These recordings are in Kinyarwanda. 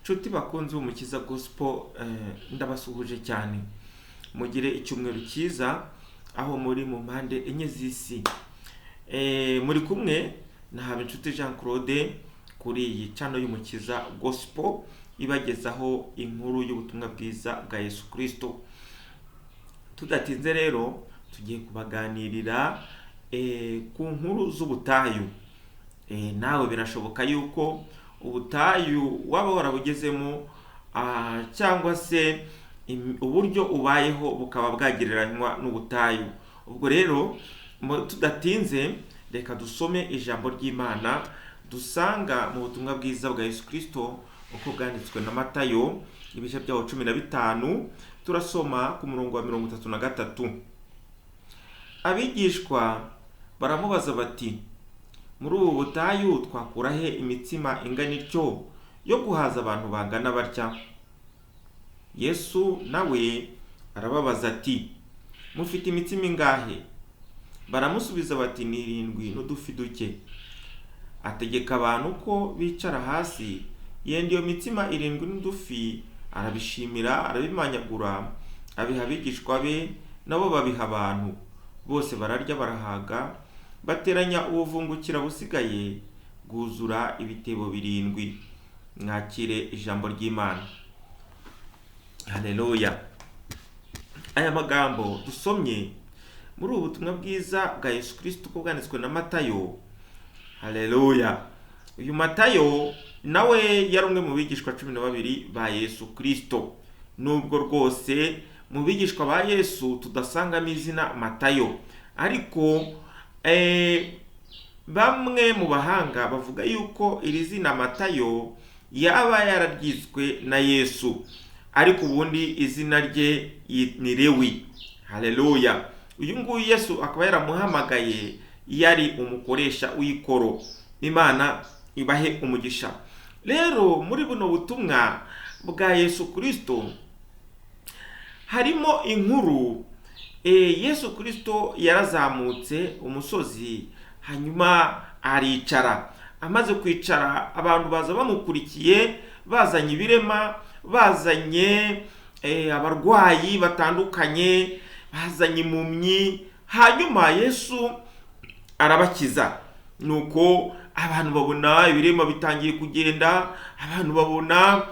Nshuti bakunze umukiza gospel, ndabasuhuje cyane. Mugire icyumweru cyiza aho muri mu mpande enye z'isi. Muri kumwe na Habinshuti Jean Claude kuri iyi channel y'umukiza gospel ibagezaho inkuru y'ubutumwa bwiza bwa Yesu Kristo. Tudatinze rero tugiye kubaganirira ku nkuru z'ubutayu. Nawe birashoboka yuko ubutayu waba warabugezemo cyangwa se uburyo ubayeho bukaba bwagereranywa n'ubutayu. Ubwo rero tudatinze reka dusome ijambo ry'Imana dusanga mu butumwa bwiza bwa Yesu Kristo uko bwanditswe na Matayo ibice byaho 15. Turasoma ku murongo wa 33. Abigishwa baramubaza bati, muri ubu butayu twakura he imitsima ingana ityo yo guhaza abantu bangana batya? Yesu nawe arababaza ati, mufite imitsima ingahe? Baramusubiza bati, ni 7 n'udufi duke. Ategeka abantu ko bicara hasi, yenda iyo mitsima 7 n'udufi arabishimira, arabimanyagura, abiha abigishwa be, nabo babiha abantu. Bose bararya barahaga, bateranya ubuvungukira busigaye bwuzura ibitebo 7. Mwakire ijambo ry'Imana. Haleluya. Aya magambo dusomye muri ubu butumwa bwiza bwa Yesu Kristo ko bwanditswe na Matayo. Haleluya. Uyu Matayo nawe yari umwe mu bigishwa 12 ba Yesu Kristo. Nubwo rwose mu bigishwa ba Yesu tudasangamo izina Matayo, ariko bamwe mu bahanga bavuga yuko iri zina Matayo yaba yararyizwe na Yesu, ariko ubundi izina rye ni Lewi. Haleluya. Uyu nguyu Yesu akaba yaramuhamagaye yari umukoresha w'ikoro. Imana ibahe umugisha. Rero muri buno butumwa bwa Yesu Kristo harimo inkuru. Yesu Kristo yarazamutse umusozi, hanyuma aricara. Amaze kwicara, abantu baza bamukurikiye, bazanye ibirema, bazanye abarwayi batandukanye, bazanye impumyi. Hanyuma Yesu arabakiza. Nuko abantu babona ibirema bitangiye kugenda, abantu babona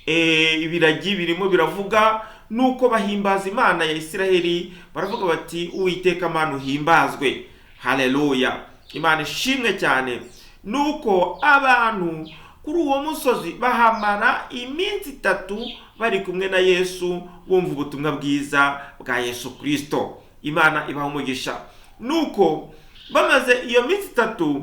ibiragi birimo biravuga, nuko bahimbaza Imana ya Isiraheli, baravuga bati, Uwiteka Mana uhimbazwe. Haleluya. Imana ishimwe cyane. Nuko abantu kuri uwo musozi bahamara iminsi 3 bari kumwe na Yesu, bumva ubutumwa bwiza bwa Yesu Kristo. Imana ibaha umugisha. Nuko bamaze iyo minsi 3,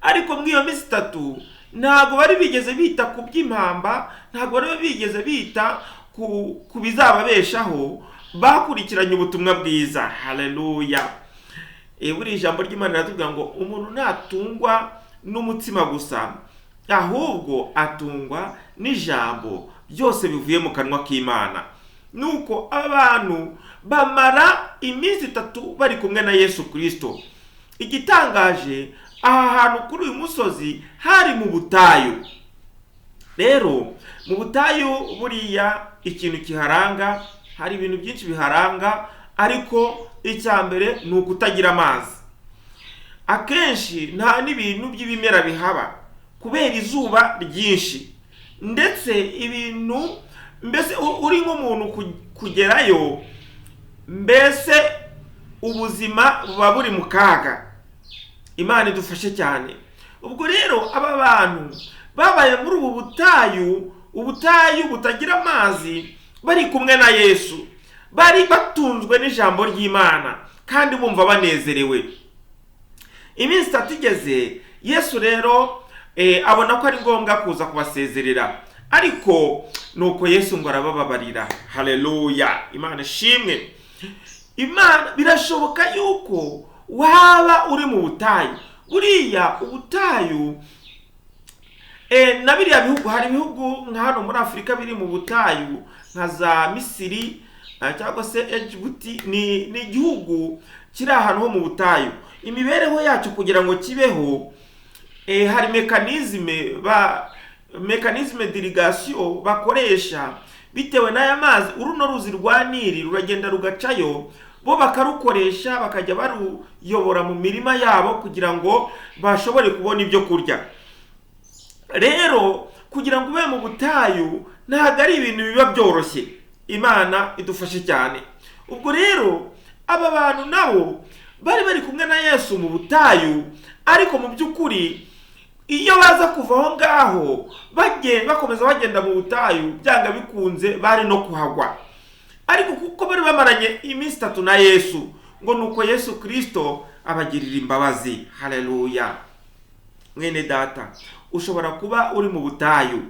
ariko muri iyo minsi 3 ntago bari bigeze bita ku by'impamba, ntago bari bigeze bita ku bizababeshaho, bakurikiranye ubutumwa bwiza. Haleluya. Buri ijambo ry'Imana riratubwira ngo umuntu ntatungwa n'umutsima gusa, ahubwo atungwa n'ijambo byose bivuye mu kanwa k'Imana. Nuko abantu bamara iminsi 3 bari kumwe na Yesu Kristo. Igitangaje, aha hantu kuri uyu musozi hari mu butayu. Rero mu butayu buriya ikintu kiharanga, hari ibintu byinshi biharanga, ariko icyambere ni ukutagira amazi. Akenshi nta n'ibintu by'ibimera bihaba kubera izuba ryinshi, ndetse ibintu mbese uri nk'umuntu kugerayo, mbese ubuzima buba buri mu kaga. Imana idufashe cyane. Ubwo rero aba bantu babaye muri ubu ubutayu butagira amazi, bari kumwe na Yesu, bari batunzwe n'ijambo ry'Imana kandi bumva banezerewe. Iminsi 3 igeze, Yesu rero abona ko ari ngombwa kuza kubasezerera, ariko nuko Yesu ngo arabababarira. Haleluya. Imana ishimwe. Imana birashoboka yuko waba uri mu butayu. Buriya ubutayu na biriya bihugu, hari ibihugu nka hano muri Afrika biri mu butayu nka za Misiri cyangwa se Egypt. Ni igihugu kiri ahantu ho mu butayu. Imibereho yacu kugira ngo kibeho, hari mekanizme mekanisme d'irrigation bakoresha bitewe n'aya mazi. Uruno ruzi rwa Nili ruragenda rugacayo, bo bakarukoresha bakajya baruyobora mu mirima yabo kugira ngo bashobore kubona ibyo kurya. Rero kugira ngo ube mu butayu ntabwo ari ibintu biba byoroshye. Imana idufashe cyane. Ubwo rero aba bantu nabo bari kumwe na Yesu mu butayu, ariko mu by'ukuri iyo baza kuva aho ngaho bakomeza bagenda mu butayu, byanga bikunze bari no kuhagwa. Ariko kuko bari bamaranye iminsi 3 na Yesu, ngo nuko Yesu Kristo abagirira imbabazi. Haleluya. Mwene data, ushobora kuba uri mu butayu,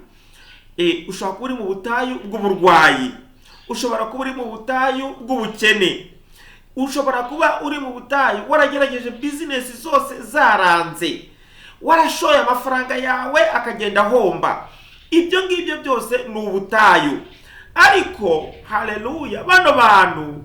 ushobora kuba uri mu butayu bw'uburwayi, ushobora kuba uri mu butayu bw'ubukene, ushobora kuba uri mu butayu waragerageje business zose zaranze, warashoye amafaranga yawe akagenda homba. Ibyo ngibyo byose ni ubutayu. Ariko haleluya, bano bantu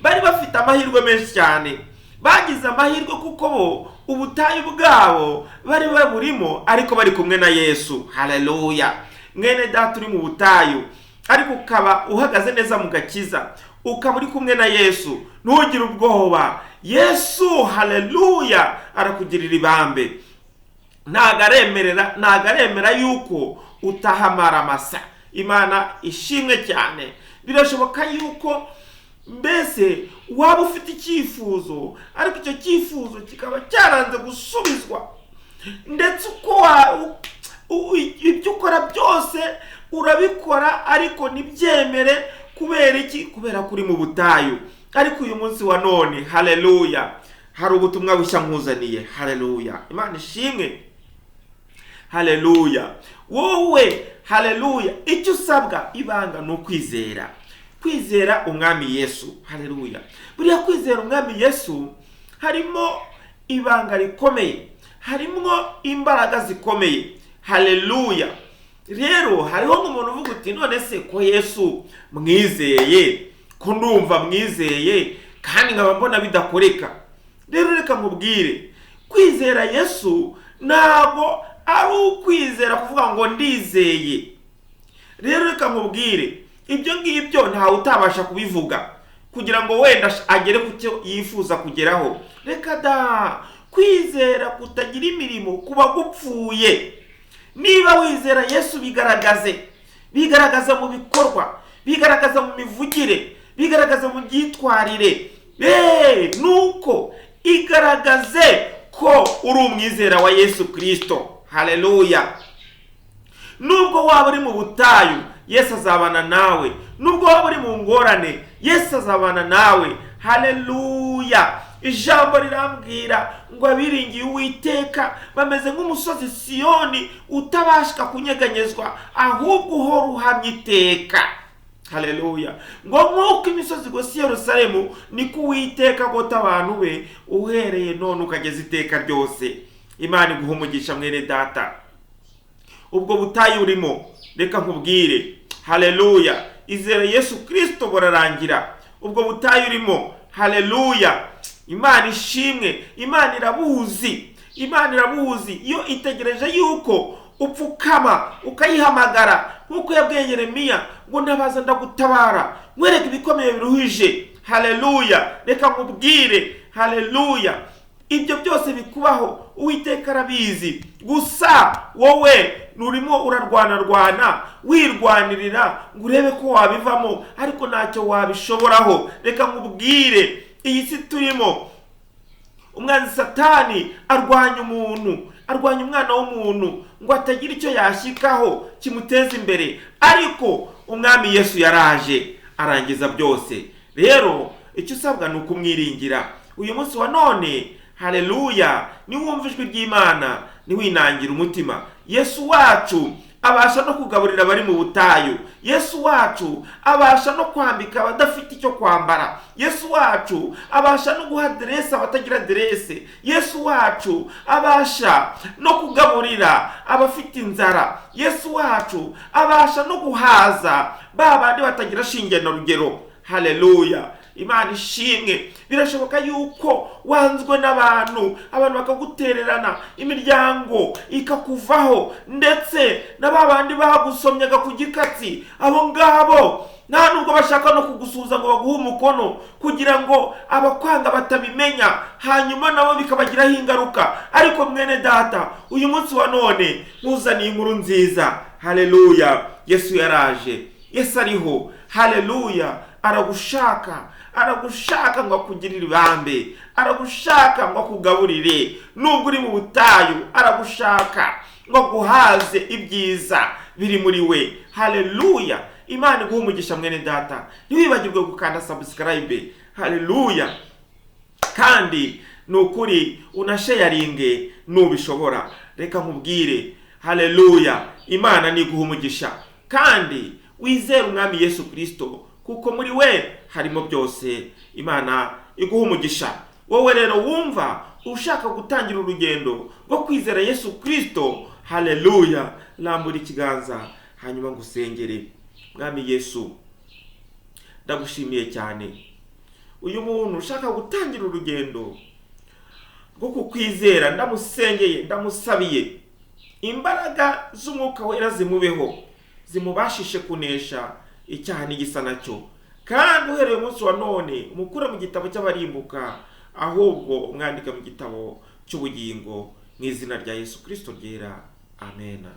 bari bafite amahirwe menshi cyane. Bagize amahirwe kuko bo ubutayu bwabo bari baburimo, ariko bari kumwe na Yesu. Haleluya. Mwene data uri mu butayu ariko ukaba uhagaze neza mu gakiza, ukaba uri kumwe na Yesu, ntugire ubwoba. Yesu haleluya arakugirira ibambe. Nagaremera yuko utahamara masa. Imana ishimwe cyane. Birashoboka yuko mbese waba ufite icyifuzo, ariko icyo cyifuzo kikaba cyaranze gusubizwa, ndetse uko ibyo ukora byose urabikora ariko nibyemere. Kubera iki? Kubera kuri mu butayu. Ariko uyu munsi wa none haleluya hari ubutumwa bushya nkuzaniye. Haleluya. Imana ishimwe. Haleluya. Wowe haleluya, icyo usabwa ibanga ni ukwizera. Kwizera umwami Yesu. Haleluya. Buriya kwizera umwami Yesu harimo ibanga rikomeye, harimo imbaraga zikomeye. Haleluya. Rero hariho nk'umuntu uvuga uti none se ko Yesu mwizeye, ko ndumva mwizeye kandi nkaba mbona bidakoreka. Rero reka nkubwire, kwizera Yesu ntabwo ari ukwizera kuvuga ngo ndizeye. Rero reka nkubwire, ibyo ngibyo ntawe utabasha kubivuga kugira ngo wenda agere ku cyo yifuza kugeraho. Reka da, kwizera kutagira imirimo kuba gupfuye. Niba wizera Yesu bigaragaza mu bikorwa, bigaragaza mu mivugire, bigaragaza mu byitwarire. Nuko igaragaze ko uri umwizera wa Yesu Kristo. Haleluya. Nubwo waba uri mu butayu, Yesu azabana nawe. Nubwo waba uri mu ngorane, Yesu azabana nawe. Haleluya. Ijambo rirambwira ngo abiringiye Uwiteka bameze nk'umusozi Siyoni utabashika kunyeganyezwa, ahubwo uhora uhamye iteka. Haleluya. Ngo nk'uko imisozi igose Yerusalemu, niko Uwiteka agota abantu be uhereye none ukageza iteka ryose. Imana iguha umugisha mwene data. Ubwo butayu urimo, reka nkubwire, haleluya, izere Yesu Kristo burarangira. Ubwo butayu urimo, haleluya, Imana ishimwe. Imana irabuzi. Iyo itegereje yuko upfukama ukayihamagara, nkuko yabwiye Yeremiya ngo ndabaza ndagutabara, mwereke ibikomeye biruhije. Haleluya. Reka nkubwire, haleluya, ibyo byose bikubaho Uwiteka arabizi. Gusa wowe nurimo urarwana wirwanirira ngo urebe ko wabivamo, ariko ntacyo wabishoboraho. Reka nkubwire, iyi si turimo, umwanzi Satani arwanya umwana w'umuntu ngo atagira icyo yashikaho kimuteza imbere, ariko umwami Yesu yaraje arangiza byose. Rero icyo usabwa ni ukumwiringira uyu munsi wa none. Haleluya. Niwumva ijwi ry'Imana niwinangira umutima. Yesu wacu abasha no kugaburira abari mu butayu. Yesu wacu abasha no kwambika abadafite icyo kwambara. Yesu wacu abasha no guha adresse abatagira adresse. Yesu wacu abasha no kugaburira abafite inzara. Yesu wacu abasha no guhaza babandi batagira shinge na rugero. Haleluya. Imana ishimwe. Birashoboka yuko wanzwe n'abantu, abantu bakagutererana, imiryango ikakuvaho, ndetse n'abandi bagusomyaga ku gikatsi. Abo ngabo nta nubwo bashaka no kugusuhuza ngo baguhe umukono, kugira ngo abakwanga batabimenya, hanyuma nabo bikabagiraho ingaruka. Ariko mwene data, uyu munsi wa none nkuzaniye inkuru nziza. Haleluya! Yesu yaraje, Yesu ariho. Haleluya! aragushaka ngo akugirire ibambe, aragushaka ngo akugaburire. Nubwo uri mu butayu, aragushaka ngo aguhaze ibyiza biri muri we. Haleluya! Imana iguhe umugisha mwene data. Ntiwibagirwe gukanda subscribe. Haleluya! Kandi nukuri unasharinge nubishobora. Reka nkubwire, haleluya, Imana niguhe umugisha, kandi wizere umwami Yesu Kristo, kuko muri we harimo byose. Imana iguhe umugisha. Wowe rero wumva ushaka gutangira urugendo rwo kwizera Yesu Kristo, haleluya, rambura ikiganza hanyuma ngusengere. Mwami Yesu, ndagushimiye cyane. Uyu muntu ushaka gutangira urugendo rwo kukwizera, ndamusengeye, ndamusabiye imbaraga z'Umwuka Wera zimubeho, zimubashishe kunesha icyaha n'igisa nacyo, kandi uhereye umunsi wa none umukure mu gitabo cy'abarimbuka, ahubwo umwandike mu gitabo cy'ubugingo, mu izina rya Yesu Kristo ryera. Amen.